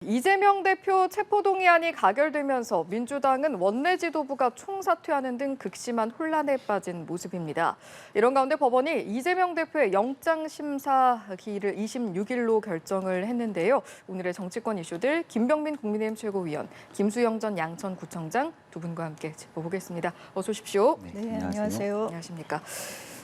이재명 대표 체포동의안이 가결되면서 민주당은 원내 지도부가 총사퇴하는 등 극심한 혼란에 빠진 모습입니다. 이런 가운데 법원이 이재명 대표의 영장심사기일을 26일로 결정을 했는데요. 오늘의 정치권 이슈들 김병민 국민의힘 최고위원, 김수영 전 양천구청장 두 분과 함께 짚어보겠습니다. 어서 오십시오. 네, 안녕하세요. 안녕하십니까.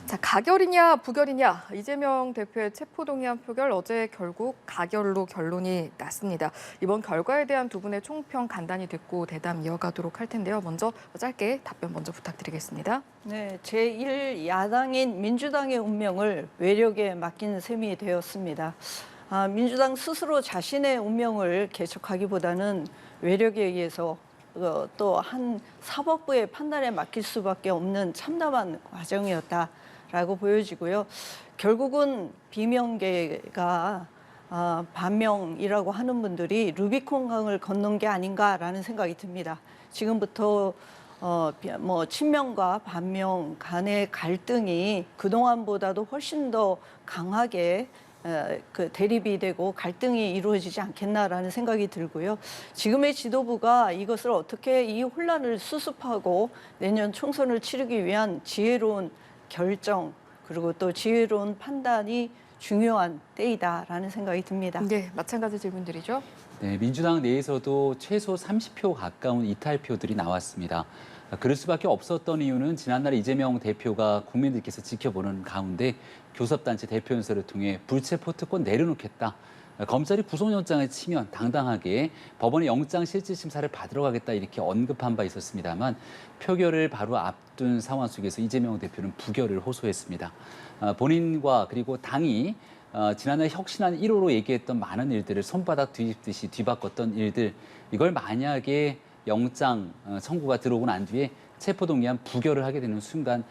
자, 가결이냐 부결이냐 이재명 대표의 체포동의안 표결 어제 결국 가결로 결론이 났습니다. 이번 결과에 대한 두 분의 총평 간단히 듣고 대담 이어가도록 할 텐데요. 먼저 짧게 답변 먼저 부탁드리겠습니다. 네, 제1야당인 민주당의 운명을 외력에 맡긴 셈이 되었습니다. 민주당 스스로 자신의 운명을 개척하기보다는 외력에 의해서 또 한 사법부의 판단에 맡길 수밖에 없는 참담한 과정이었다라고 보여지고요. 결국은 비명계가 반명이라고 하는 분들이 루비콘강을 건넌 게 아닌가라는 생각이 듭니다. 지금부터 친명과 반명 간의 갈등이 그동안보다도 훨씬 더 강하게 대립이 되고 갈등이 이루어지지 않겠나라는 생각이 들고요. 지금의 지도부가 이것을 어떻게 이 혼란을 수습하고 내년 총선을 치르기 위한 지혜로운 결정 그리고 또 지혜로운 판단이 중요한 때이다라는 생각이 듭니다. 네, 마찬가지 질문들이죠. 네, 민주당 내에서도 최소 30표 가까운 이탈표들이 나왔습니다. 그럴 수밖에 없었던 이유는 지난날 이재명 대표가 국민들께서 지켜보는 가운데 교섭단체 대표연설을 통해 불체포 특권 내려놓겠다. 검찰이 구속영장을 치면 당당하게 법원의 영장실질심사를 받으러 가겠다 이렇게 언급한 바 있었습니다만 표결을 바로 앞둔 상황 속에서 이재명 대표는 부결을 호소했습니다. 본인과 그리고 당이 지난해 혁신안 1호로 얘기했던 많은 일들을 손바닥 뒤집듯이 뒤바꿨던 일들, 이걸 만약에 영장 청구가 들어오고 난 뒤에 체포동의안 부결을 하게 되는 순간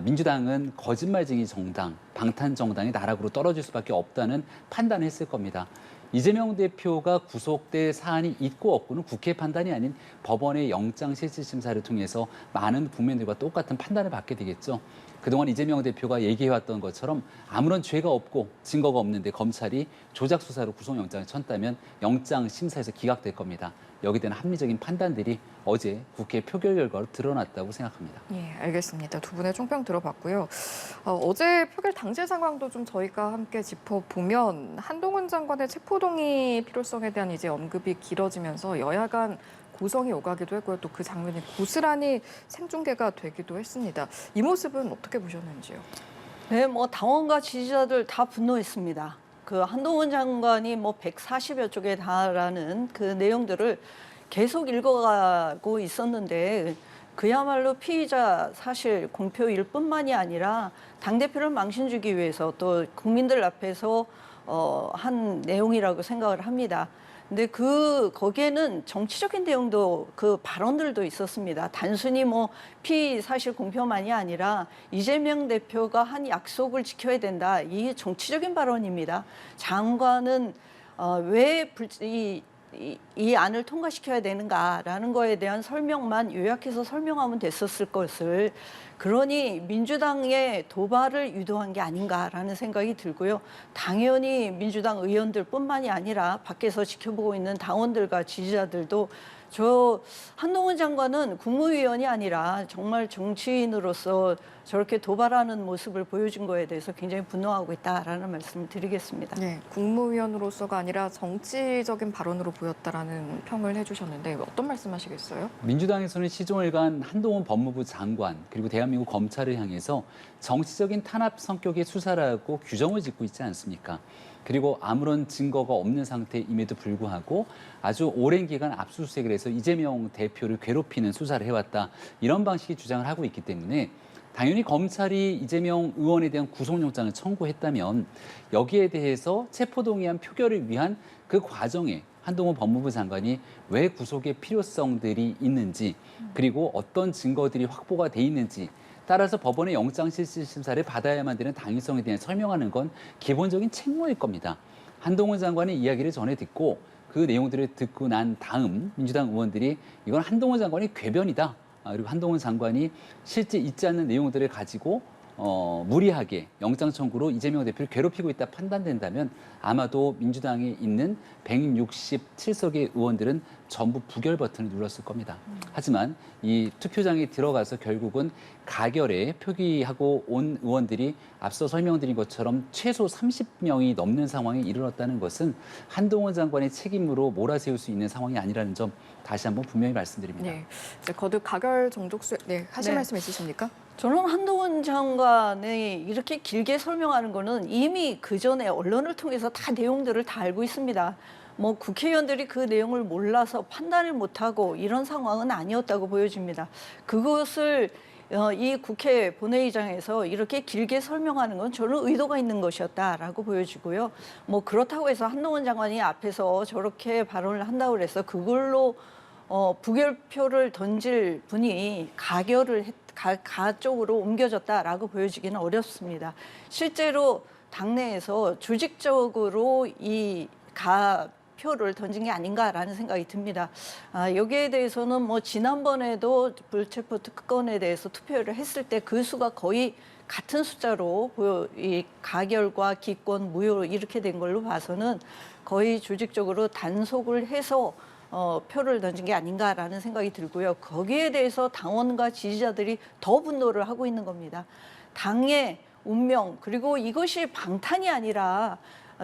민주당은 거짓말쟁이 정당, 방탄 정당의 나락으로 떨어질 수밖에 없다는 판단을 했을 겁니다. 이재명 대표가 구속될 사안이 있고 없고는 국회 판단이 아닌 법원의 영장실질심사를 통해서 많은 국민들과 똑같은 판단을 받게 되겠죠. 그동안 이재명 대표가 얘기해왔던 것처럼 아무런 죄가 없고 증거가 없는데 검찰이 조작 수사로 구속영장을 쳤다면 영장 심사에서 기각될 겁니다. 여기에 대한 합리적인 판단들이 어제 국회 표결 결과로 드러났다고 생각합니다. 예, 알겠습니다. 두 분의 총평 들어봤고요. 어제 표결 당시 상황도 좀 저희가 함께 짚어보면 한동훈 장관의 체포동의 필요성에 대한 이제 언급이 길어지면서 여야 간 고성이 오가기도 했고요. 또 그 장면이 고스란히 생중계가 되기도 했습니다. 이 모습은 어떻게 보셨는지요? 네, 당원과 지지자들 다 분노했습니다. 그 한동훈 장관이 140여 쪽에 달하는 그 내용들을 계속 읽어가고 있었는데 그야말로 피의자 사실 공표일 뿐만이 아니라 당대표를 망신 주기 위해서 또 국민들 앞에서 한 내용이라고 생각을 합니다. 근데 거기에는 정치적인 내용도 그 발언들도 있었습니다. 단순히 피의 사실 공표만이 아니라 이재명 대표가 한 약속을 지켜야 된다. 이 정치적인 발언입니다. 장관은 왜 이 안을 통과시켜야 되는가라는 거에 대한 설명만 요약해서 설명하면 됐었을 것을 그러니 민주당의 도발을 유도한 게 아닌가라는 생각이 들고요. 당연히 민주당 의원들뿐만이 아니라 밖에서 지켜보고 있는 당원들과 지지자들도 저 한동훈 장관은 국무위원이 아니라 정말 정치인으로서 저렇게 도발하는 모습을 보여준 거에 대해서 굉장히 분노하고 있다라는 말씀을 드리겠습니다. 네, 국무위원으로서가 아니라 정치적인 발언으로 보였다라는 평을 해주셨는데 어떤 말씀하시겠어요? 민주당에서는 시종을 간 한동훈 법무부 장관 그리고 대한민국 검찰을 향해서 정치적인 탄압 성격의 수사라고 규정을 짓고 있지 않습니까? 그리고 아무런 증거가 없는 상태임에도 불구하고 아주 오랜 기간 압수수색을 해서 이재명 대표를 괴롭히는 수사를 해왔다. 이런 방식의 주장을 하고 있기 때문에 당연히 검찰이 이재명 의원에 대한 구속영장을 청구했다면 여기에 대해서 체포동의안 표결을 위한 그 과정에 한동훈 법무부 장관이 왜 구속의 필요성들이 있는지 그리고 어떤 증거들이 확보가 돼 있는지 따라서 법원의 영장실질심사를 받아야만 되는 당위성에 대한 설명하는 건 기본적인 책무일 겁니다. 한동훈 장관의 이야기를 전해 듣고 그 내용들을 듣고 난 다음 민주당 의원들이 이건 한동훈 장관이 궤변이다. 그리고 한동훈 장관이 실제 있지 않는 내용들을 가지고 무리하게 영장 청구로 이재명 대표를 괴롭히고 있다 판단된다면 아마도 민주당에 있는 167석의 의원들은 전부 부결 버튼을 눌렀을 겁니다. 하지만 이 투표장에 들어가서 결국은 가결에 표기하고 온 의원들이 앞서 설명드린 것처럼 최소 30명이 넘는 상황에 이르렀다는 것은 한동훈 장관의 책임으로 몰아세울 수 있는 상황이 아니라는 점 다시 한번 분명히 말씀드립니다. 네, 이제 거듭 가결 정족수 하실 네. 말씀 있으십니까? 저는 한동훈 장관이 이렇게 길게 설명하는 거는 이미 그 전에 언론을 통해서 다 내용들을 다 알고 있습니다. 뭐 국회의원들이 그 내용을 몰라서 판단을 못하고 이런 상황은 아니었다고 보여집니다. 그것을 이 국회 본회의장에서 이렇게 길게 설명하는 건 저는 의도가 있는 것이었다라고 보여지고요. 뭐 그렇다고 해서 한동훈 장관이 앞에서 저렇게 발언을 한다고 해서 그걸로 부결표를 던질 분이 가 쪽으로 옮겨졌다라고 보여지기는 어렵습니다. 실제로 당내에서 조직적으로 이 가표를 던진 게 아닌가라는 생각이 듭니다. 여기에 대해서는 뭐 지난번에도 불체포 특권에 대해서 투표를 했을 때 그 수가 거의 같은 숫자로 이 가결과 기권 무효 이렇게 된 걸로 봐서는 거의 조직적으로 단속을 해서 표를 던진 게 아닌가라는 생각이 들고요. 거기에 대해서 당원과 지지자들이 더 분노를 하고 있는 겁니다. 당의 운명 그리고 이것이 방탄이 아니라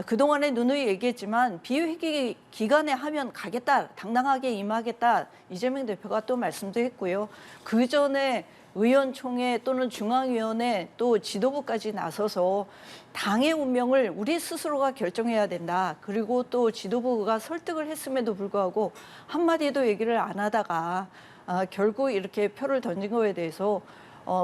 그동안에 누누이 얘기했지만 비회기 기간에 하면 가겠다, 당당하게 임하겠다 이재명 대표가 또 말씀도 했고요. 그 전에 의원총회 또는 중앙위원회 또 지도부까지 나서서 당의 운명을 우리 스스로가 결정해야 된다. 그리고 또 지도부가 설득을 했음에도 불구하고 한마디도 얘기를 안 하다가 결국 이렇게 표를 던진 거에 대해서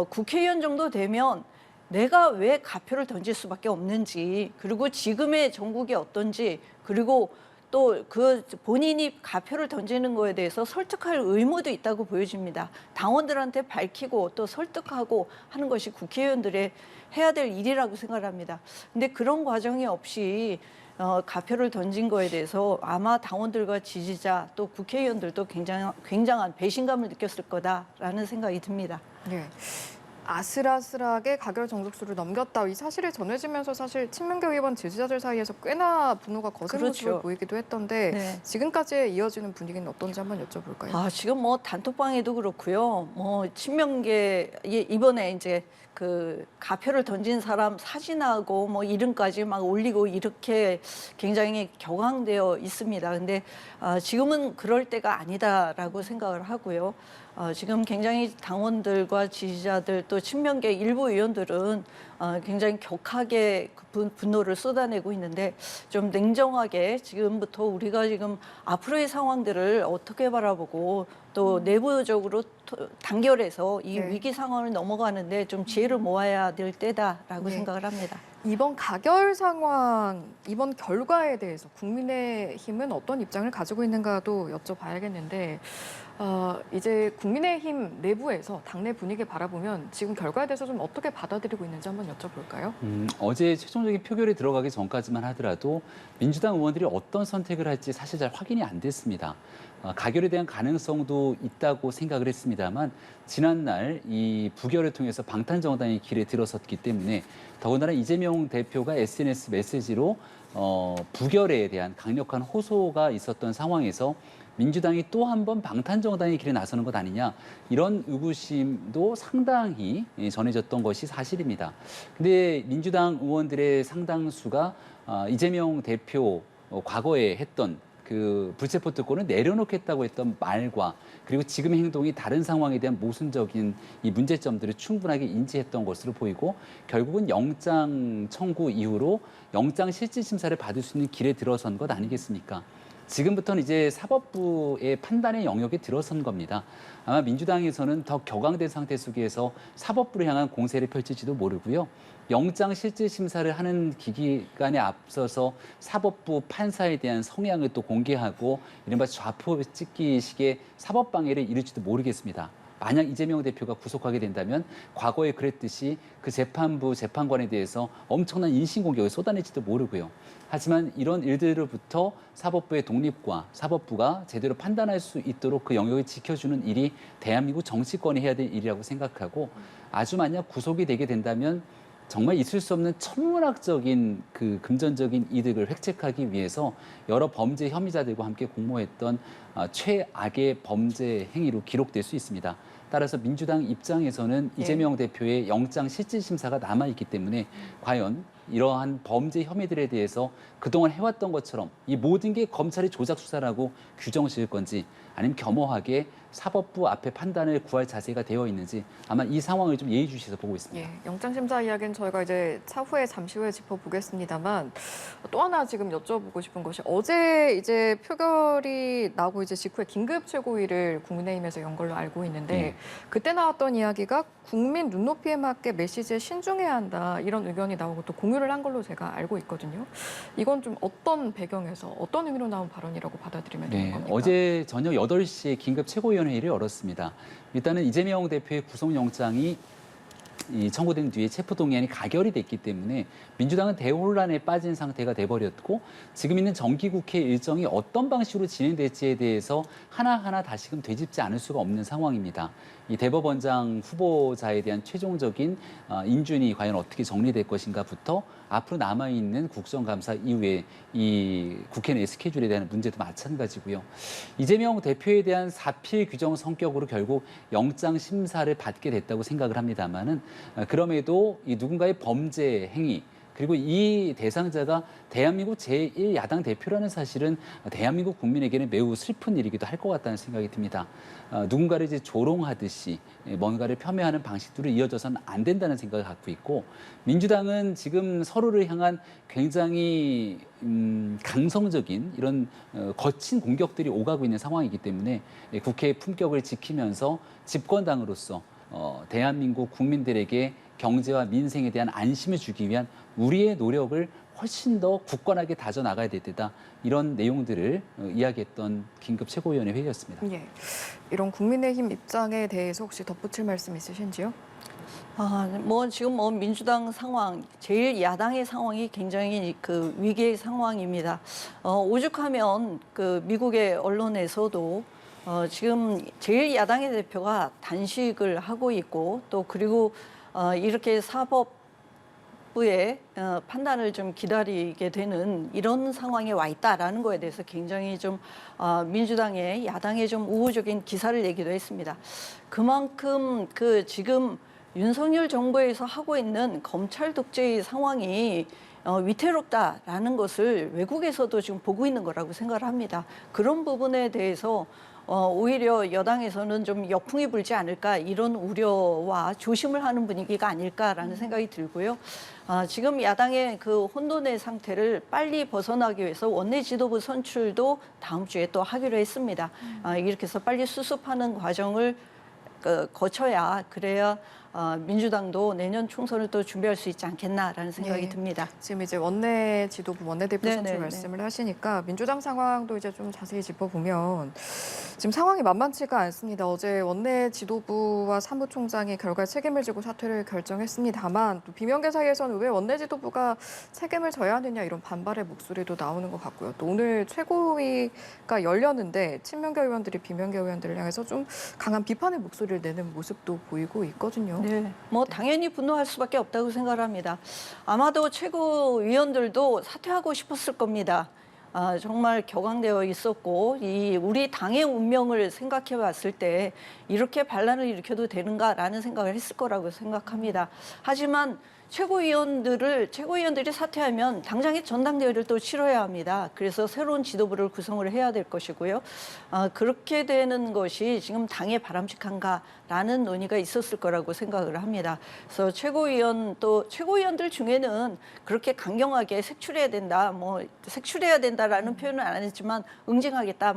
국회의원 정도 되면 내가 왜 가표를 던질 수밖에 없는지 그리고 지금의 정국이 어떤지 그리고 또 그 본인이 가표를 던지는 거에 대해서 설득할 의무도 있다고 보여집니다. 당원들한테 밝히고 또 설득하고 하는 것이 국회의원들의 해야 될 일이라고 생각합니다. 근데 그런 과정이 없이 가표를 던진 거에 대해서 아마 당원들과 지지자 또 국회의원들도 굉장한 배신감을 느꼈을 거다라는 생각이 듭니다. 네. 아슬아슬하게 가결 정족수를 넘겼다. 이 사실이 전해지면서 사실 친명계 의원 지지자들 사이에서 꽤나 분노가 거센 그렇죠. 모습을 보이기도 했던데 네. 지금까지 이어지는 분위기는 어떤지 한번 여쭤볼까요? 지금 뭐 단톡방에도 그렇고요. 뭐 친명계 이번에 이제 그 가표를 던진 사람 사진하고 뭐 이름까지 막 올리고 이렇게 굉장히 격앙되어 있습니다. 근데 지금은 그럴 때가 아니다라고 생각을 하고요. 지금 굉장히 당원들과 지지자들 또 친명계 일부 의원들은 굉장히 격하게 분노를 쏟아내고 있는데 좀 냉정하게 지금부터 우리가 지금 앞으로의 상황들을 어떻게 바라보고 또 내부적으로 단결해서 이 네. 위기 상황을 넘어가는데 좀 지혜를 모아야 될 때다라고 네. 생각을 합니다. 이번 가결 상황, 이번 결과에 대해서 국민의힘은 어떤 입장을 가지고 있는가도 여쭤봐야겠는데 이제 국민의힘 내부에서 당내 분위기 바라보면 지금 결과에 대해서 좀 어떻게 받아들이고 있는지 한번 여쭤볼까요? 어제 최종적인 표결에 들어가기 전까지만 하더라도 민주당 의원들이 어떤 선택을 할지 사실 잘 확인이 안 됐습니다. 가결에 대한 가능성도 있다고 생각을 했습니다만 지난날 이 부결을 통해서 방탄정당의 길에 들어섰기 때문에 더군다나 이재명 대표가 SNS 메시지로 부결에 대한 강력한 호소가 있었던 상황에서 민주당이 또 한 번 방탄정당의 길에 나서는 것 아니냐 이런 의구심도 상당히 전해졌던 것이 사실입니다. 근데 민주당 의원들의 상당수가 이재명 대표 과거에 했던 그 불체포 특권을 내려놓겠다고 했던 말과 그리고 지금의 행동이 다른 상황에 대한 모순적인 이 문제점들을 충분하게 인지했던 것으로 보이고 결국은 영장 청구 이후로 영장 실질 심사를 받을 수 있는 길에 들어선 것 아니겠습니까? 지금부터는 이제 사법부의 판단의 영역에 들어선 겁니다. 아마 민주당에서는 더 격앙된 상태 속에서 사법부를 향한 공세를 펼칠지도 모르고요. 영장 실질 심사를 하는 기간에 앞서서 사법부 판사에 대한 성향을 또 공개하고 이른바 좌표 찍기식의 사법 방해를 이룰지도 모르겠습니다. 만약 이재명 대표가 구속하게 된다면 과거에 그랬듯이 그 재판부 재판관에 대해서 엄청난 인신공격을 쏟아낼지도 모르고요. 하지만 이런 일들로부터 사법부의 독립과 사법부가 제대로 판단할 수 있도록 그 영역을 지켜주는 일이 대한민국 정치권이 해야 될 일이라고 생각하고, 아주 만약 구속이 되게 된다면 정말 있을 수 없는 천문학적인 그 금전적인 이득을 획책하기 위해서 여러 범죄 혐의자들과 함께 공모했던 최악의 범죄 행위로 기록될 수 있습니다. 따라서 민주당 입장에서는 이재명 대표의 영장 실질심사가 남아있기 때문에 과연 이러한 범죄 혐의들에 대해서 그동안 해왔던 것처럼 이 모든 게 검찰의 조작 수사라고 규정 지을 건지, 아니면 겸허하게 사법부 앞에 판단을 구할 자세가 되어 있는지, 아마 이 상황을 좀 예의주시해서 보고 있습니다. 예, 영장심사 이야기는 저희가 이제 차후에 잠시 후에 짚어보겠습니다만, 또 하나 지금 여쭤보고 싶은 것이, 어제 이제 표결이 나고 이제 직후에 긴급 최고위를 국민의힘에서 연 걸로 알고 있는데, 그때 나왔던 이야기가 국민 눈높이에 맞게 메시지에 신중해야 한다, 이런 의견이 나오고 또 공유를 한 걸로 제가 알고 있거든요. 이건 좀 어떤 배경에서 어떤 의미로 나온 발언이라고 받아들이면 되는 겁니까? 어제 저녁 8시에 긴급 최고위원회의를 열었습니다. 일단은 이재명 대표의 구속영장이 청구된 뒤에 체포동의안이 가결이 됐기 때문에 민주당은 대혼란에 빠진 상태가 돼버렸고, 지금 있는 정기국회 일정이 어떤 방식으로 진행될지에 대해서 하나하나 다시금 되짚지 않을 수가 없는 상황입니다. 이 대법원장 후보자에 대한 최종적인 인준이 과연 어떻게 정리될 것인가부터 앞으로 남아있는 국정감사 이후에 이 국회 내 스케줄에 대한 문제도 마찬가지고요. 이재명 대표에 대한 사필 규정 성격으로 결국 영장 심사를 받게 됐다고 생각을 합니다만은, 그럼에도 이 누군가의 범죄 행위, 그리고 이 대상자가 대한민국 제1야당 대표라는 사실은 대한민국 국민에게는 매우 슬픈 일이기도 할 것 같다는 생각이 듭니다. 누군가를 이제 조롱하듯이 뭔가를 폄훼하는 방식들로 이어져서는 안 된다는 생각을 갖고 있고, 민주당은 지금 서로를 향한 굉장히 강성적인 이런 거친 공격들이 오가고 있는 상황이기 때문에 국회의 품격을 지키면서 집권당으로서 대한민국 국민들에게 경제와 민생에 대한 안심을 주기 위한 우리의 노력을 훨씬 더 굳건하게 다져나가야 될 때다, 이런 내용들을 이야기했던 긴급 최고위원회 회의였습니다. 예, 이런 국민의힘 입장에 대해서 혹시 덧붙일 말씀 있으신지요? 지금 민주당 상황, 제1야당의 상황이 굉장히 그 위기의 상황입니다. 오죽하면 그 미국의 언론에서도 지금 제1야당의 대표가 단식을 하고 있고, 또 그리고 이렇게 사법부의 판단을 좀 기다리게 되는 이런 상황에 와 있다라는 거에 대해서 굉장히 좀 민주당의 야당에 좀 우호적인 기사를 내기도 했습니다. 그만큼 그 지금 윤석열 정부에서 하고 있는 검찰 독재의 상황이 위태롭다라는 것을 외국에서도 지금 보고 있는 거라고 생각을 합니다. 그런 부분에 대해서 오히려 여당에서는 좀 역풍이 불지 않을까, 이런 우려와 조심을 하는 분위기가 아닐까라는 생각이 들고요. 지금 야당의 그 혼돈의 상태를 빨리 벗어나기 위해서 원내 지도부 선출도 다음 주에 또 하기로 했습니다. 이렇게 해서 빨리 수습하는 과정을 거쳐야, 그래야 민주당도 내년 총선을 또 준비할 수 있지 않겠나라는 생각이 듭니다. 지금 이제 원내 지도부, 원내대표 선출 네네네. 말씀을 하시니까 민주당 상황도 이제 좀 자세히 짚어보면, 지금 상황이 만만치가 않습니다. 어제 원내 지도부와 사무총장이 결과에 책임을 지고 사퇴를 결정했습니다만, 또 비명계 사이에서는 왜 원내 지도부가 책임을 져야 하느냐, 이런 반발의 목소리도 나오는 것 같고요. 또 오늘 최고위가 열렸는데 친명계 의원들이 비명계 의원들을 향해서 좀 강한 비판의 목소리를 내는 모습도 보이고 있거든요. 네, 당연히 분노할 수밖에 없다고 생각합니다. 아마도 최고위원들도 사퇴하고 싶었을 겁니다. 정말 격앙되어 있었고, 우리 당의 운명을 생각해 봤을 때 이렇게 반란을 일으켜도 되는가라는 생각을 했을 거라고 생각합니다. 하지만 최고위원들이 사퇴하면 당장의 전당대회를 또 치러야 합니다. 그래서 새로운 지도부를 구성을 해야 될 것이고요. 그렇게 되는 것이 지금 당에 바람직한가라는 논의가 있었을 거라고 생각을 합니다. 그래서 최고위원들 중에는 그렇게 강경하게 색출해야 된다라는 표현은 안 했지만 응징하겠다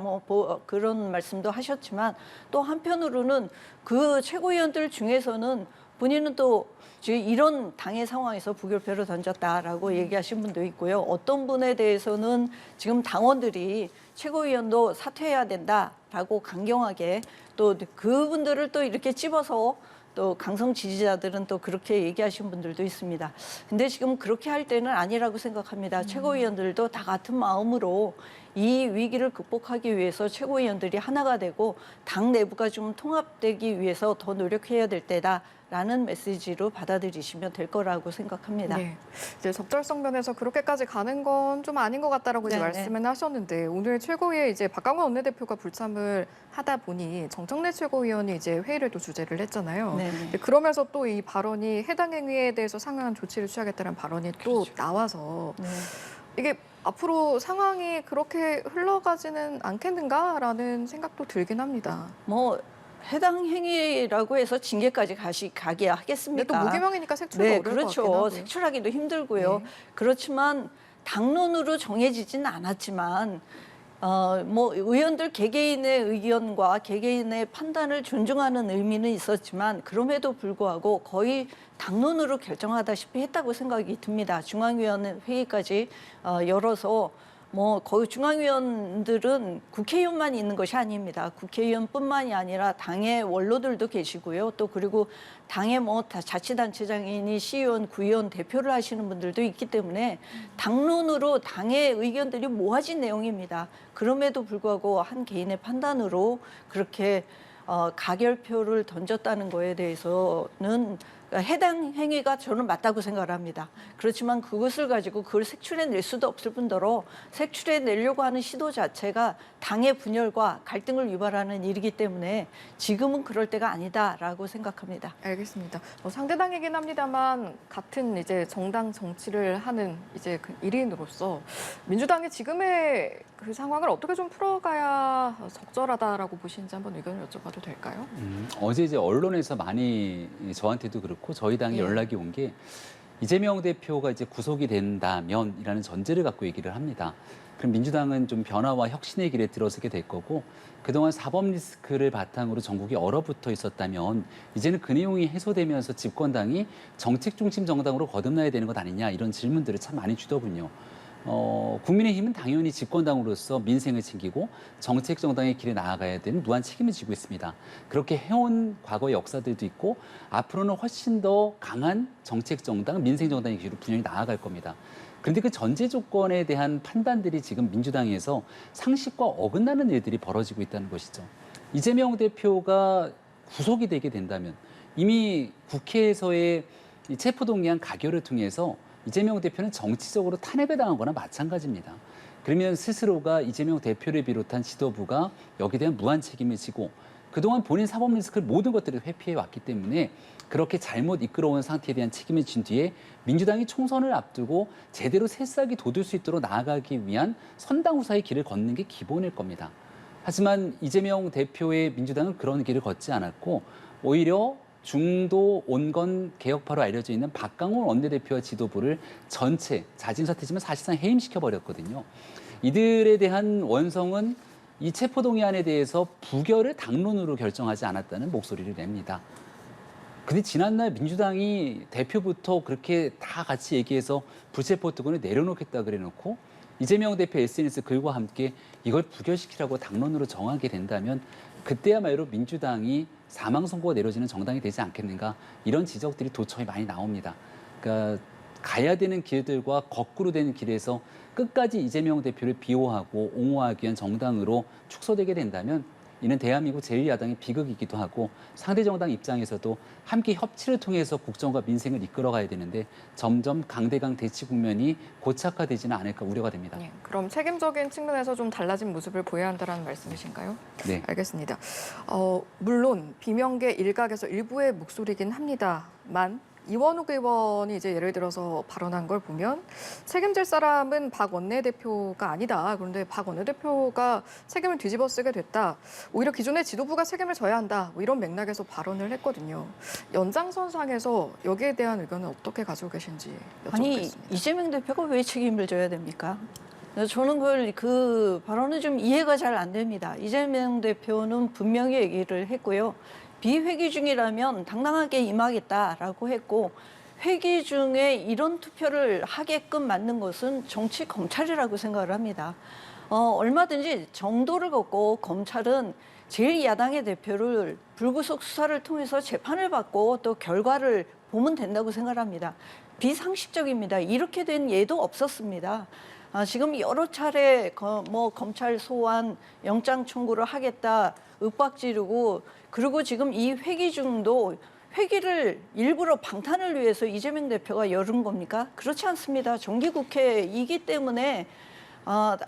그런 말씀도 하셨지만, 또 한편으로는 그 최고위원들 중에서는 본인은 또 지금 이런 당의 상황에서 부결표를 던졌다라고 얘기하신 분도 있고요. 어떤 분에 대해서는 지금 당원들이 최고위원도 사퇴해야 된다라고 강경하게 또 그분들을 또 이렇게 찝어서 또 강성 지지자들은 또 그렇게 얘기하신 분들도 있습니다. 근데 지금 그렇게 할 때는 아니라고 생각합니다. 최고위원들도 다 같은 마음으로 이 위기를 극복하기 위해서 최고위원들이 하나가 되고 당 내부가 좀 통합되기 위해서 더 노력해야 될 때다라는 메시지로 받아들이시면 될 거라고 생각합니다. 네. 이제 적절성 면에서 그렇게까지 가는 건 좀 아닌 것 같다라고 이제 네, 말씀을 하셨는데 오늘 최고위에 이제 박강원 원내대표가 불참을 하다 보니 정청래 최고위원이 이제 회의를 또 주재를 했잖아요. 네, 근데 그러면서 또 이 발언이 해당 행위에 대해서 상응한 조치를 취하겠다는 발언이 또 나와서 네. 이게 앞으로 상황이 그렇게 흘러가지는 않겠는가라는 생각도 들긴 합니다. 뭐 해당 행위라고 해서 징계까지 가기 근데 또 하겠습니까? 무기명이니까 색출도 네, 어려울 것 같긴 그렇죠. 하고요. 색출하기도 힘들고요. 네. 그렇지만 당론으로 정해지지는 않았지만 뭐 의원들 개개인의 의견과 개개인의 판단을 존중하는 의미는 있었지만 그럼에도 불구하고 거의 당론으로 결정하다시피 했다고 생각이 듭니다. 중앙위원 회의까지 열어서 뭐 거의 중앙위원들은 국회의원만 있는 것이 아닙니다. 국회의원뿐만이 아니라 당의 원로들도 계시고요. 또 그리고 당의 뭐 자치단체장이니 시의원, 구의원 대표를 하시는 분들도 있기 때문에 당론으로 당의 의견들이 모아진 내용입니다. 그럼에도 불구하고 한 개인의 판단으로 그렇게 가결표를 던졌다는 거에 대해서는 해당 행위가 저는 맞다고 생각을 합니다. 그렇지만 그것을 가지고 그걸 색출해낼 수도 없을 뿐더러 색출해내려고 하는 시도 자체가 당의 분열과 갈등을 유발하는 일이기 때문에 지금은 그럴 때가 아니다라고 생각합니다. 알겠습니다. 상대당이긴 합니다만 같은 이제 정당 정치를 하는 이제 그 일인으로서 민주당이 지금의 그 상황을 어떻게 좀 풀어가야 적절하다라고 보시는지 한번 의견을 여쭤봐도 될까요? 어제 이제 언론에서 많이 저한테도 그렇고 저희 당에 예. 연락이 온 게 이재명 대표가 이제 구속이 된다면이라는 전제를 갖고 얘기를 합니다. 그럼 민주당은 좀 변화와 혁신의 길에 들어서게 될 거고 그동안 사법 리스크를 바탕으로 전국이 얼어붙어 있었다면 이제는 그 내용이 해소되면서 집권당이 정책 중심 정당으로 거듭나야 되는 것 아니냐 이런 질문들을 참 많이 주더군요. 국민의힘은 당연히 집권당으로서 민생을 챙기고 정책 정당의 길에 나아가야 되는 무한 책임을 지고 있습니다. 그렇게 해온 과거의 역사들도 있고 앞으로는 훨씬 더 강한 정책 정당, 민생 정당의 길로 분명히 나아갈 겁니다. 그런데 그 전제 조건에 대한 판단들이 지금 민주당에서 상식과 어긋나는 일들이 벌어지고 있다는 것이죠. 이재명 대표가 구속이 되게 된다면 이미 국회에서의 이 체포동의안 가결을 통해서 이재명 대표는 정치적으로 탄핵을 당한 거나 마찬가지입니다. 그러면 스스로가 이재명 대표를 비롯한 지도부가 여기에 대한 무한 책임을 지고 그동안 본인 사법 리스크를 모든 것들을 회피해 왔기 때문에 그렇게 잘못 이끌어온 상태에 대한 책임을 진 뒤에 민주당이 총선을 앞두고 제대로 새싹이 돋을 수 있도록 나아가기 위한 선당후사의 길을 걷는 게 기본일 겁니다. 하지만 이재명 대표의 민주당은 그런 길을 걷지 않았고 오히려 중도 온건 개혁파로 알려져 있는 박강원 원내대표와 지도부를 전체 자진사퇴지만 사실상 해임시켜버렸거든요. 이들에 대한 원성은 이 체포동의안에 대해서 부결을 당론으로 결정하지 않았다는 목소리를 냅니다. 근데 지난날 민주당이 대표부터 그렇게 다 같이 얘기해서 불체포 특권을 내려놓겠다 그래놓고 이재명 대표 SNS 글과 함께 이걸 부결시키라고 당론으로 정하게 된다면 그때야말로 민주당이 사망 선고가 내려지는 정당이 되지 않겠는가 이런 지적들이 도처에 많이 나옵니다. 그러니까 가야 되는 길들과 거꾸로 되는 길에서 끝까지 이재명 대표를 비호하고 옹호하기 위한 정당으로 축소되게 된다면 이는 대한민국 제1야당의 비극이기도 하고 상대 정당 입장에서도 함께 협치를 통해서 국정과 민생을 이끌어가야 되는데 점점 강대강 대치 국면이 고착화되지는 않을까 우려가 됩니다. 네, 그럼 책임적인 측면에서 좀 달라진 모습을 보여야 한다는 말씀이신가요? 네. 알겠습니다. 물론 비명계 일각에서 일부의 목소리긴 합니다만 이원욱 의원이 이제 예를 들어서 발언한 걸 보면 책임질 사람은 박 원내대표가 아니다. 그런데 박 원내대표가 책임을 뒤집어 쓰게 됐다. 오히려 기존의 지도부가 책임을 져야 한다. 뭐 이런 맥락에서 발언을 했거든요. 연장선상에서 여기에 대한 의견은 어떻게 가지고 계신지 여쭤보겠습니다. 아니 이재명 대표가 왜 책임을 져야 됩니까? 저는 그 발언은 좀 이해가 잘 안 됩니다. 이재명 대표는 분명히 얘기를 했고요. 비회기 중이라면 당당하게 임하겠다라고 했고 회기 중에 이런 투표를 하게끔 만든 것은 정치 검찰이라고 생각을 합니다. 얼마든지 정도를 걷고 검찰은 제1야당의 대표를 불구속 수사를 통해서 재판을 받고 또 결과를 보면 된다고 생각합니다. 비상식적입니다. 이렇게 된 예도 없었습니다. 지금 여러 차례 검찰 소환, 영장 청구를 하겠다 윽박지르고 그리고 지금 이 회기 중도 회기를 일부러 방탄을 위해서 이재명 대표가 열은 겁니까? 그렇지 않습니다. 정기국회이기 때문에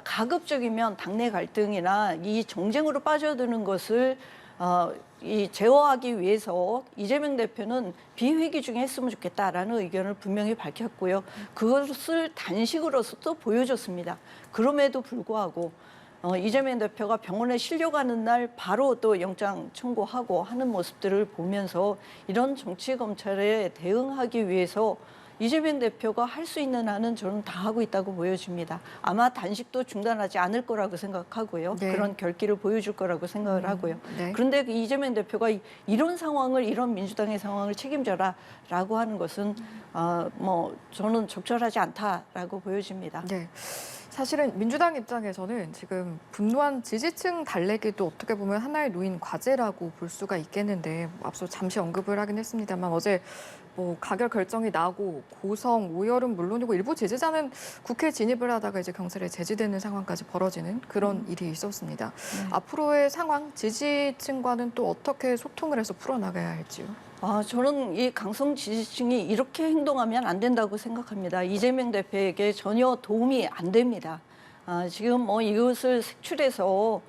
가급적이면 당내 갈등이나 이 정쟁으로 빠져드는 것을 이 제어하기 위해서 이재명 대표는 비회기 중에 했으면 좋겠다라는 의견을 분명히 밝혔고요. 그것을 단식으로서도 보여줬습니다. 그럼에도 불구하고 이재명 대표가 병원에 실려가는 날 바로 또 영장 청구하고 하는 모습들을 보면서 이런 정치 검찰에 대응하기 위해서 이재명 대표가 할 수 있는 한은 저는 다 하고 있다고 보여집니다. 아마 단식도 중단하지 않을 거라고 생각하고요. 네. 그런 결기를 보여줄 거라고 생각을 하고요. 네. 그런데 그 이재명 대표가 이런 상황을 이런 민주당의 상황을 책임져라라고 하는 것은 저는 적절하지 않다라고 보여집니다. 네. 사실은 민주당 입장에서는 지금 분노한 지지층 달래기도 어떻게 보면 하나의 노인 과제라고 볼 수가 있겠는데 앞서 잠시 언급을 하긴 했습니다만 어제 가결 결정이 나고 고성, 오열은 물론이고 일부 지지자는 국회 진입을 하다가 이제 경찰에 제지되는 상황까지 벌어지는 그런 일이 있었습니다. 앞으로의 상황, 지지층과는 또 어떻게 소통을 해서 풀어나가야 할지요? 저는 이 강성 지지층이 이렇게 행동하면 안 된다고 생각합니다. 이재명 대표에게 전혀 도움이 안 됩니다. 지금 이것을 색출해서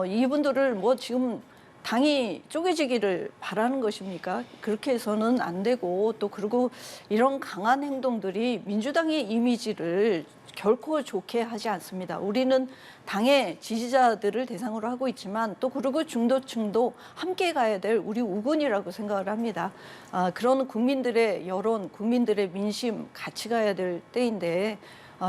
이분들을 지금 당이 쪼개지기를 바라는 것입니까? 그렇게 해서는 안 되고 또 그리고 이런 강한 행동들이 민주당의 이미지를 결코 좋게 하지 않습니다. 우리는 당의 지지자들을 대상으로 하고 있지만 또 그리고 중도층도 함께 가야 될 우리 우군이라고 생각을 합니다. 그런 국민들의 여론, 국민들의 민심 같이 가야 될 때인데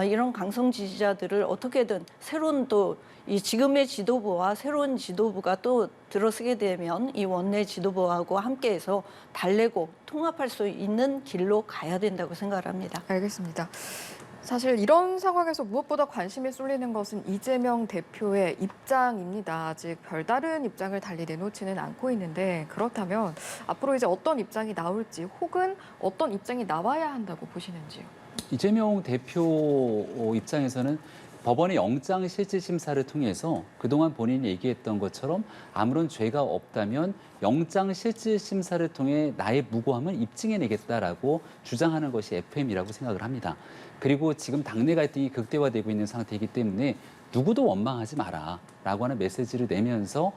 이런 강성 지지자들을 어떻게든 새로운 또 이 지금의 지도부와 새로운 지도부가 또 들어서게 되면 이 원내 지도부하고 함께해서 달래고 통합할 수 있는 길로 가야 된다고 생각을 합니다. 알겠습니다. 사실 이런 상황에서 무엇보다 관심이 쏠리는 것은 이재명 대표의 입장입니다. 아직 별다른 입장을 달리 내놓지는 않고 있는데 그렇다면 앞으로 이제 어떤 입장이 나올지 혹은 어떤 입장이 나와야 한다고 보시는지요? 이재명 대표 입장에서는 법원의 영장실질심사를 통해서 그동안 본인이 얘기했던 것처럼 아무런 죄가 없다면 영장실질심사를 통해 나의 무고함을 입증해내겠다라고 주장하는 것이 FM이라고 생각을 합니다. 그리고 지금 당내 갈등이 극대화되고 있는 상태이기 때문에 누구도 원망하지 마라라고 하는 메시지를 내면서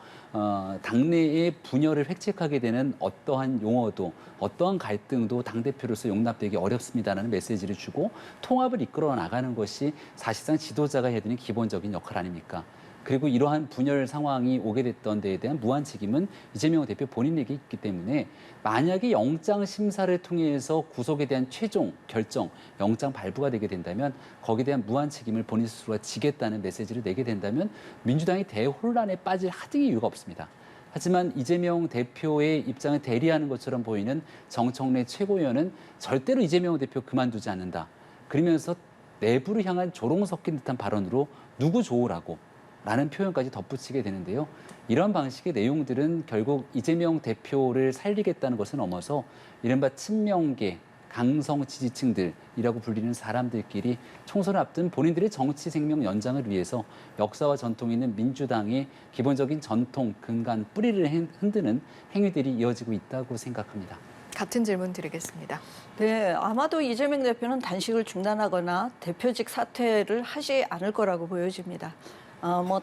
당내의 분열을 획책하게 되는 어떠한 용어도 어떠한 갈등도 당대표로서 용납되기 어렵습니다라는 메시지를 주고 통합을 이끌어 나가는 것이 사실상 지도자가 해야 되는 기본적인 역할 아닙니까? 그리고 이러한 분열 상황이 오게 됐던 데에 대한 무한 책임은 이재명 대표 본인에게 있기 때문에 만약에 영장 심사를 통해서 구속에 대한 최종 결정, 영장 발부가 되게 된다면 거기에 대한 무한 책임을 본인 스스로가 지겠다는 메시지를 내게 된다면 민주당이 대혼란에 빠질 하등의 이유가 없습니다. 하지만 이재명 대표의 입장을 대리하는 것처럼 보이는 정청래 최고위원은 절대로 이재명 대표 그만두지 않는다. 그러면서 내부를 향한 조롱 섞인 듯한 발언으로 누구 좋으라고 라는 표현까지 덧붙이게 되는데요. 이런 방식의 내용들은 결국 이재명 대표를 살리겠다는 것을 넘어서 이른바 친명계, 강성 지지층들이라고 불리는 사람들끼리 총선을 앞둔 본인들의 정치 생명 연장을 위해서 역사와 전통이 있는 민주당의 기본적인 전통, 근간, 뿌리를 흔드는 행위들이 이어지고 있다고 생각합니다. 같은 질문 드리겠습니다. 네, 아마도 이재명 대표는 단식을 중단하거나 대표직 사퇴를 하지 않을 거라고 보여집니다.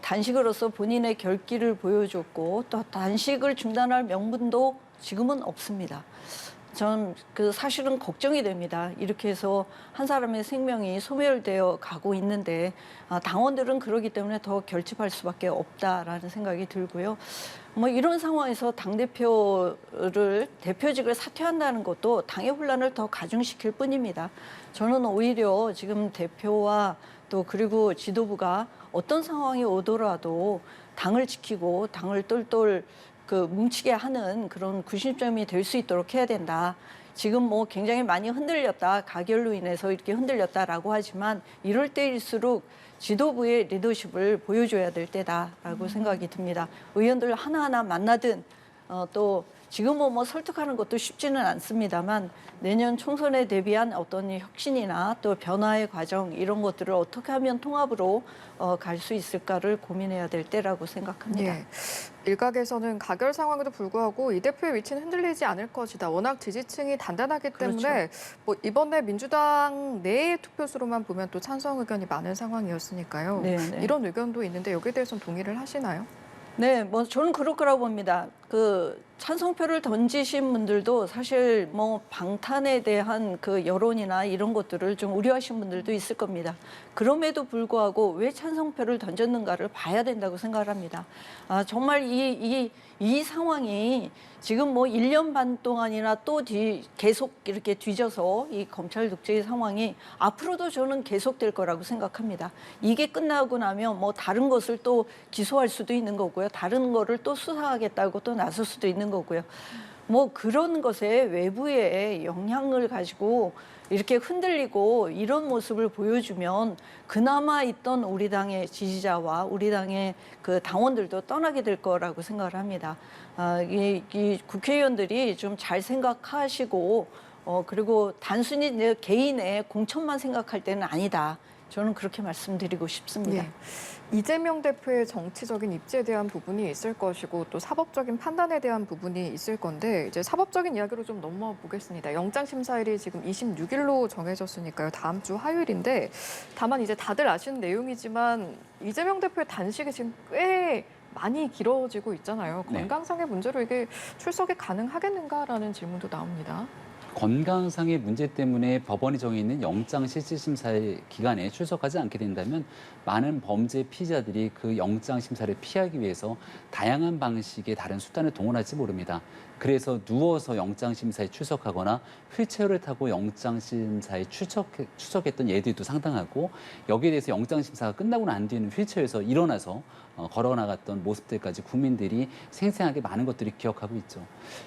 단식으로서 본인의 결기를 보여줬고 또 단식을 중단할 명분도 지금은 없습니다. 저는 사실은 걱정이 됩니다. 이렇게 해서 한 사람의 생명이 소멸되어 가고 있는데 당원들은 그러기 때문에 더 결집할 수밖에 없다라는 생각이 들고요. 이런 상황에서 당대표를 대표직을 사퇴한다는 것도 당의 혼란을 더 가중시킬 뿐입니다. 저는 오히려 지금 대표와 또 그리고 지도부가 어떤 상황이 오더라도 당을 지키고 당을 똘똘 뭉치게 하는 그런 구심점이 될 수 있도록 해야 된다. 지금 뭐 굉장히 많이 흔들렸다, 가결로 인해서 이렇게 흔들렸다라고 하지만 이럴 때일수록 지도부의 리더십을 보여줘야 될 때다라고 생각이 듭니다. 의원들 하나하나 만나든 또 지금은 뭐 설득하는 것도 쉽지는 않습니다만 내년 총선에 대비한 어떤 혁신이나 또 변화의 과정 이런 것들을 어떻게 하면 통합으로 갈 수 있을까를 고민해야 될 때라고 생각합니다. 예. 일각에서는 가결 상황에도 불구하고 이 대표의 위치는 흔들리지 않을 것이다. 워낙 지지층이 단단하기 때문에 뭐 이번에 민주당 내의 투표수로만 보면 또 찬성 의견이 많은 상황이었으니까요. 네. 이런 의견도 있는데 여기에 대해서는 동의를 하시나요? 네, 뭐 저는 그럴 거라고 봅니다. 찬성표를 던지신 분들도 사실 뭐 방탄에 대한 그 여론이나 이런 것들을 좀 우려하신 분들도 있을 겁니다. 그럼에도 불구하고 왜 찬성표를 던졌는가를 봐야 된다고 생각을 합니다. 정말 이 상황이 지금 뭐 1년 반 동안이나 또 계속 이렇게 뒤져서 이 검찰 독재의 상황이 앞으로도 저는 계속될 거라고 생각합니다. 이게 끝나고 나면 뭐 다른 것을 또 기소할 수도 있는 거고요. 다른 거를 또 수사하겠다고 또 나설 수도 있는 거고요. 뭐 그런 것에 외부의 영향을 가지고 이렇게 흔들리고 이런 모습을 보여주면 그나마 있던 우리 당의 지지자와 우리 당의 그 당원들도 떠나게 될 거라고 생각을 합니다. 이 국회의원들이 좀 잘 생각하시고 그리고 단순히 내 개인의 공천만 생각할 때는 아니다. 저는 그렇게 말씀드리고 싶습니다. 예. 이재명 대표의 정치적인 입지에 대한 부분이 있을 것이고 또 사법적인 판단에 대한 부분이 있을 건데 이제 사법적인 이야기로 좀 넘어가 보겠습니다. 영장심사일이 지금 26일로 정해졌으니까요. 다음 주 화요일인데 다만 이제 다들 아시는 내용이지만 이재명 대표의 단식이 지금 꽤 많이 길어지고 있잖아요. 네. 건강상의 문제로 이게 출석이 가능하겠는가라는 질문도 나옵니다. 건강상의 문제 때문에 법원이 정해 있는 영장실질심사 기간에 출석하지 않게 된다면 많은 범죄 피의자들이 그 영장심사를 피하기 위해서 다양한 방식의 다른 수단을 동원할지 모릅니다. 그래서 누워서 영장심사에 출석하거나 휠체어를 타고 영장심사에 출석했던 예들도 상당하고 여기에 대해서 영장심사가 끝나고 난 뒤에는 휠체어에서 일어나서 걸어나갔던 모습들까지 국민들이 생생하게 많은 것들이 기억하고 있죠.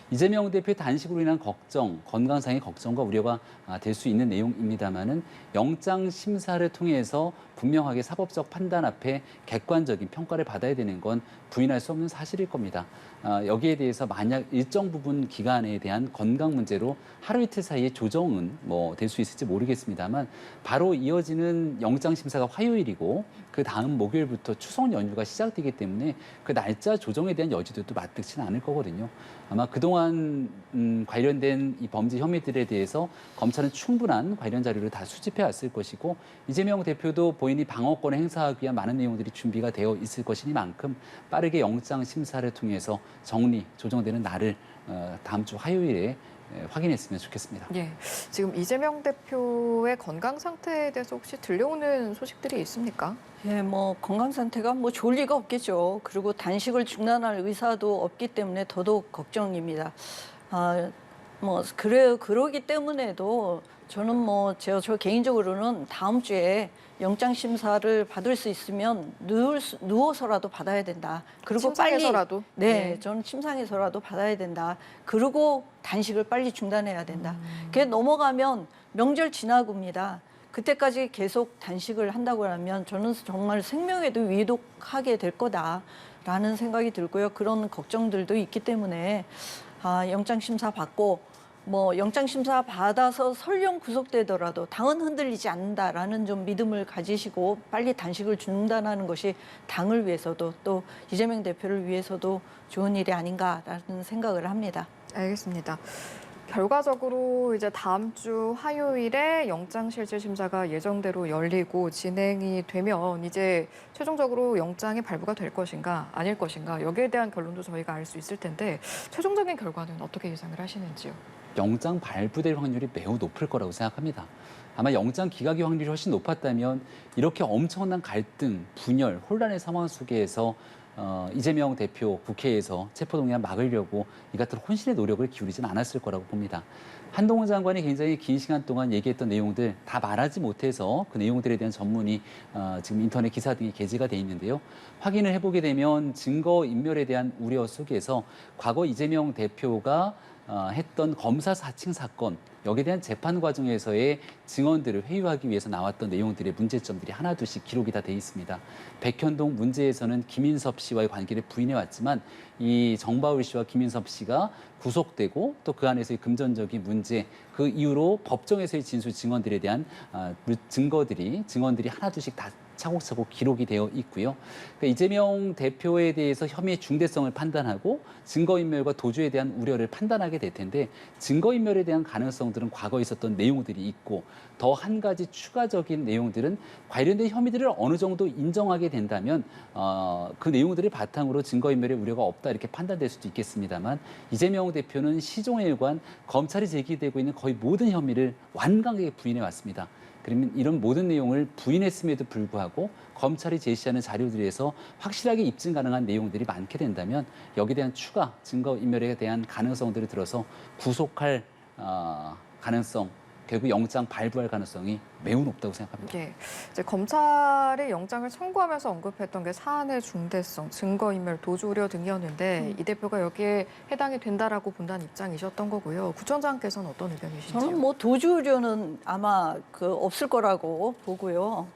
이재명 대표의 단식으로 인한 걱정, 건강상의 걱정과 우려가 될 수 있는 내용입니다만은 영장 심사를 통해서 분명하게 사법적 판단 앞에 객관적인 평가를 받아야 되는 건 부인할 수 없는 사실일 겁니다. 여기에 대해서 만약 일정 부분 기간에 대한 건강 문제로 하루 이틀 사이에 조정은 뭐 될 수 있을지 모르겠습니다만 바로 이어지는 영장 심사가 화요일이고 그 다음 목요일부터 추석 연휴가 시작되기 때문에 그 날짜 조정에 대한 여지도 맞득치는 않을 거거든요. 아마 그동안 관련된 이 범죄 혐의들에 대해서 검찰은 충분한 관련 자료를 다 수집해 왔을 것이고 이재명 대표도 본인이 방어권을 행사하기 위한 많은 내용들이 준비가 되어 있을 것이니만큼 빠르게 영장 심사를 통해서 정리, 조정되는 날을 다음 주 화요일에 확인했으면 좋겠습니다. 예, 지금 이재명 대표의 건강 상태에 대해서 혹시 들려오는 소식들이 있습니까? 예, 뭐 건강 상태가 뭐 좋을 리가 없겠죠. 그리고 단식을 중단할 의사도 없기 때문에 더더욱 걱정입니다. 그러기 때문에도 저는 뭐 저 개인적으로는 다음 주에 영장 심사를 받을 수 있으면 누워서라도 받아야 된다. 그리고 침상에서라도? 빨리 네. 저는 침상에서라도 받아야 된다. 그리고 단식을 빨리 중단해야 된다. 그게 넘어가면 명절 지나고입니다. 그때까지 계속 단식을 한다고 하면 저는 정말 생명에도 위독하게 될 거다라는 생각이 들고요. 그런 걱정들도 있기 때문에 영장 심사 받고 뭐 영장 심사 받아서 설령 구속되더라도 당은 흔들리지 않는다라는 좀 믿음을 가지시고 빨리 단식을 중단하는 것이 당을 위해서도 또 이재명 대표를 위해서도 좋은 일이 아닌가라는 생각을 합니다. 알겠습니다. 결과적으로 이제 다음 주 화요일에 영장실질심사가 예정대로 열리고 진행이 되면 이제 최종적으로 영장이 발부가 될 것인가 아닐 것인가 여기에 대한 결론도 저희가 알 수 있을 텐데 최종적인 결과는 어떻게 예상을 하시는지요? 영장 발부될 확률이 매우 높을 거라고 생각합니다. 아마 영장 기각의 확률이 훨씬 높았다면 이렇게 엄청난 갈등, 분열, 혼란의 상황 속에서 이재명 대표 국회에서 체포동의안 막으려고 이 같은 혼신의 노력을 기울이진 않았을 거라고 봅니다. 한동훈 장관이 굉장히 긴 시간 동안 얘기했던 내용들 다 말하지 못해서 그 내용들에 대한 전문이 지금 인터넷 기사 등에 게재가 돼 있는데요. 확인을 해보게 되면 증거 인멸에 대한 우려 속에서 과거 이재명 대표가 했던 검사 사칭 사건, 여기에 대한 재판 과정에서의 증언들을 회유하기 위해서 나왔던 내용들의 문제점들이 하나둘씩 기록이 다 돼 있습니다. 백현동 문제에서는 김인섭 씨와의 관계를 부인해 왔지만 이 정바울 씨와 김인섭 씨가 구속되고 또 그 안에서의 금전적인 문제, 그 이후로 법정에서의 진술 증언들에 대한 증언들이 하나둘씩 다 차곡차곡 기록이 되어 있고요. 그러니까 이재명 대표에 대해서 혐의의 중대성을 판단하고 증거인멸과 도주에 대한 우려를 판단하게 될 텐데 증거인멸에 대한 가능성들은 과거에 있었던 내용들이 있고 더 한 가지 추가적인 내용들은 관련된 혐의들을 어느 정도 인정하게 된다면 그 내용들을 바탕으로 증거인멸의 우려가 없다 이렇게 판단될 수도 있겠습니다만 이재명 대표는 시종에 일관 검찰이 제기되고 있는 거의 모든 혐의를 완강하게 부인해 왔습니다. 그러면 이런 모든 내용을 부인했음에도 불구하고 검찰이 제시하는 자료들에서 확실하게 입증 가능한 내용들이 많게 된다면 여기에 대한 추가 증거인멸에 대한 가능성들을 들어서 구속할 가능성, 결국 영장 발부할 가능성이 매우 높다고 생각합니다. 예, 이제 검찰의 영장을 청구하면서 언급했던 게 사안의 중대성, 증거인멸, 도주 우려 등이었는데 이 대표가 여기에 해당이 된다라고 본다는 입장이셨던 거고요. 구청장께서는 어떤 의견이신지요? 저는 뭐 도주 우려는 아마 없을 거라고 보고요.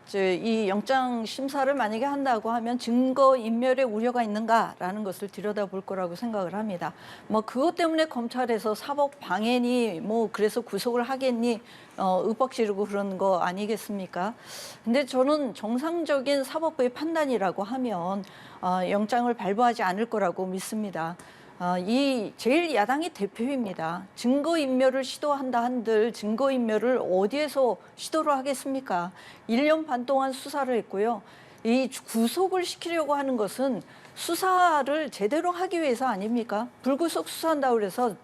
이제 이 영장 심사를 만약에 한다고 하면 증거 인멸의 우려가 있는가라는 것을 들여다볼 거라고 생각을 합니다. 뭐 그것 때문에 검찰에서 사법 방해니 뭐 그래서 구속을 하겠니 윽박 지르고 그런 거 아니겠습니까? 근데 저는 정상적인 사법부의 판단이라고 하면 영장을 발부하지 않을 거라고 믿습니다. 이 제1야당이 대표입니다. 증거인멸을 시도한다 한들 증거인멸을 어디에서 시도를 하겠습니까? 1년 반 동안 수사를 했고요. 이 구속을 시키려고 하는 것은 수사를 제대로 하기 위해서 아닙니까? 불구속 수사한다고 그래서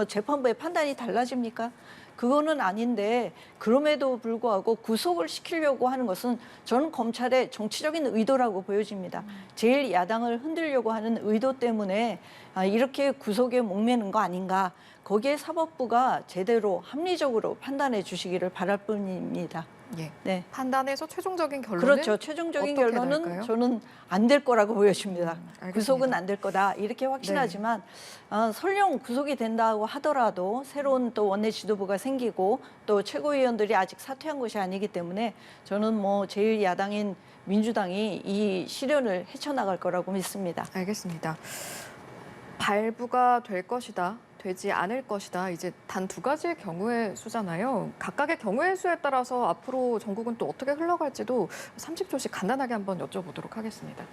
재판부의 판단이 달라집니까? 그거는 아닌데 그럼에도 불구하고 구속을 시키려고 하는 것은 저는 검찰의 정치적인 의도라고 보여집니다. 제1야당을 흔들려고 하는 의도 때문에 이렇게 구속에 목매는 거 아닌가. 거기에 사법부가 제대로 합리적으로 판단해 주시기를 바랄 뿐입니다. 예. 네. 판단해서 최종적인 결론은 그렇죠. 최종적인 어떻게 결론은 날까요? 저는 안 될 거라고 보여집니다. 알겠습니다. 구속은 안 될 거다 이렇게 확신하지만 설령 구속이 된다고 하더라도 새로운 또 원내 지도부가 생기고 또 최고위원들이 아직 사퇴한 것이 아니기 때문에 저는 뭐 제1야당인 민주당이 이 시련을 헤쳐나갈 거라고 믿습니다. 알겠습니다. 발부가 될 것이다, 되지 않을 것이다. 이제 단 두 가지의 경우의 수잖아요. 각각의 경우의 수에 따라서 앞으로 전국은 또 어떻게 흘러갈지도 30초씩 간단하게 한번 여쭤보도록 하겠습니다.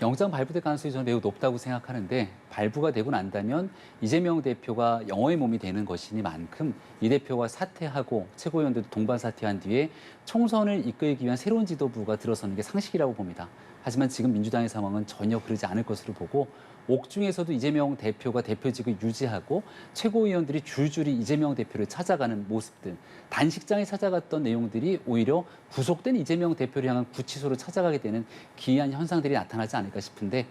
영장 발부될 가능성이 저는 매우 높다고 생각하는데 발부가 되고 난다면 이재명 대표가 영어의 몸이 되는 것이니만큼 이 대표가 사퇴하고 최고위원들도 동반 사퇴한 뒤에 총선을 이끌기 위한 새로운 지도부가 들어서는 게 상식이라고 봅니다. 하지만 지금 민주당의 상황은 전혀 그러지 않을 것으로 보고 옥중에서도 이재명 대표가 대표직을 유지하고 최고위원들이 줄줄이 이재명 대표를 찾아가는 모습들, 단식장에 찾아갔던 내용들이 오히려 구속된 이재명 대표를 향한 구치소로 찾아가게 되는 기이한 현상들이 나타나지 않을까 싶은데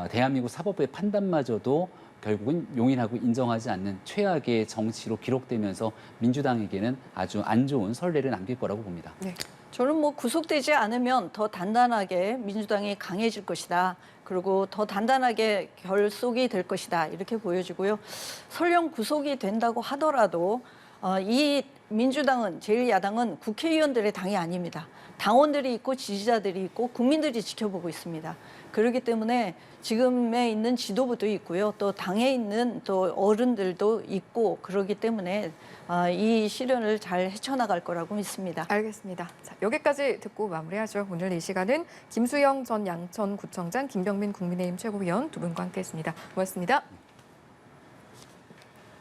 대한민국 사법부의 판단마저도 결국은 용인하고 인정하지 않는 최악의 정치로 기록되면서 민주당에게는 아주 안 좋은 선례를 남길 거라고 봅니다. 네. 저는 뭐 구속되지 않으면 더 단단하게 민주당이 강해질 것이다. 그리고 더 단단하게 결속이 될 것이다. 이렇게 보여지고요. 설령 구속이 된다고 하더라도 이 민주당은 제1야당은 국회의원들의 당이 아닙니다. 당원들이 있고 지지자들이 있고 국민들이 지켜보고 있습니다. 그렇기 때문에 지금에 있는 지도부도 있고요. 또 당에 있는 또 어른들도 있고 그렇기 때문에 이 시련을 잘 헤쳐나갈 거라고 믿습니다. 알겠습니다. 자, 여기까지 듣고 마무리하죠. 오늘 이 시간은 김수영 전 양천구청장, 김병민 국민의힘 최고위원 두 분과 함께했습니다. 고맙습니다.